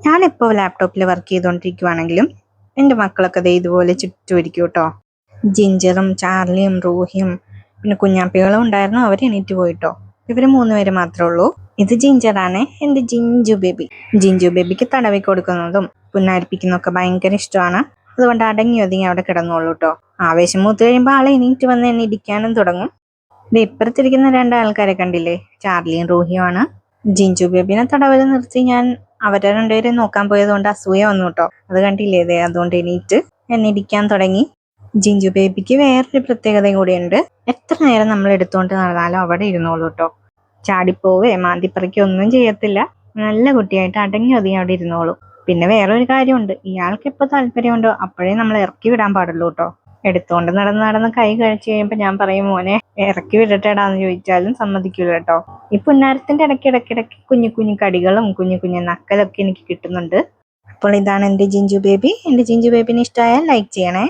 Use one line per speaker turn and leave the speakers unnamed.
ഞാനിപ്പോൾ ലാപ്ടോപ്പിൽ വർക്ക് ചെയ്തുകൊണ്ടിരിക്കുവാണെങ്കിലും എൻ്റെ മക്കളൊക്കെ ദേ ഇതുപോലെ ചുറ്റും ഇരിക്കും കേട്ടോ. ജിഞ്ചറും ചാർലിയും റൂഹിയും പിന്നെ കുഞ്ഞാപ്പികളും ഉണ്ടായിരുന്നു. അവർ എണീറ്റ് പോയിട്ടോ. ഇവർ 3 പേര് മാത്രമേ ഉള്ളൂ. ഇത് ജിഞ്ചറാണ്, എൻ്റെ ജിഞ്ചു ബേബി. ജിഞ്ചു ബേബിക്ക് തടവി കൊടുക്കുന്നതും പുന്നാരിപ്പിക്കുന്നതൊക്കെ ഭയങ്കര ഇഷ്ടമാണ്. അതുകൊണ്ട് അടങ്ങി ഒതുങ്ങി അവിടെ കിടന്നോളൂ കേട്ടോ. ആവേശം മൂത്ത് കഴിയുമ്പോൾ ആളെ എണീറ്റ് വന്ന് എന്നെ ഇടിക്കാനും തുടങ്ങും. ഇത് ഇപ്പുറത്തിരിക്കുന്ന 2 ആൾക്കാരെ കണ്ടില്ലേ, ചാർലിയും റൂഹിയുമാണ്. ജിഞ്ചു ബേബിനെ തടവിൽ നിർത്തി ഞാൻ അവരെ 2 പേരെയും നോക്കാൻ പോയതുകൊണ്ട് അസൂയ വന്നു കേട്ടോ. അത് കണ്ടില്ലേ, ഇതേ അതുകൊണ്ട് എണീറ്റ് എന്നെ ഇടിക്കാൻ തുടങ്ങി. ജിഞ്ചു ബേബിക്ക് വേറൊരു പ്രത്യേകതയും കൂടിയുണ്ട്. എത്ര നേരം നമ്മൾ എടുത്തുകൊണ്ട് നടന്നാലും അവിടെ ഇരുന്നോളൂ കേട്ടോ. ചാടിപ്പോവേ മാന്തിപ്പറിക്കോ ഒന്നും ചെയ്യത്തില്ല. നല്ല കുട്ടിയായിട്ട് അടങ്ങി ഒതുങ്ങി അവിടെ ഇരുന്നോളൂ. പിന്നെ വേറൊരു കാര്യമുണ്ട്, ഇയാൾക്ക് എപ്പോൾ താല്പര്യമുണ്ടോ അപ്പോഴേ നമ്മൾ ഇറക്കി വിടാൻ പാടുള്ളൂ കേട്ടോ. എടുത്തുകൊണ്ട് നടന്ന് കൈ കഴിച്ചു കഴിയുമ്പോൾ ഞാൻ പറയും, മോനെ ഇറക്കി വിടട്ടേടാന്ന് ചോദിച്ചാലും സമ്മതിക്കൂല കേട്ടോ. ഈ പുന്നാരത്തിന്റെ ഇടയ്ക്കിടയ്ക്ക് കുഞ്ഞു കുഞ്ഞു കടികളും കുഞ്ഞു കുഞ്ഞു നക്കലൊക്കെ എനിക്ക് കിട്ടുന്നുണ്ട്. അപ്പോൾ ഇതാണ് എൻ്റെ ജിഞ്ചു ബേബി. എൻ്റെ ജിഞ്ചു ബേബിനെ ഇഷ്ടമായാൽ ലൈക്ക് ചെയ്യണേ.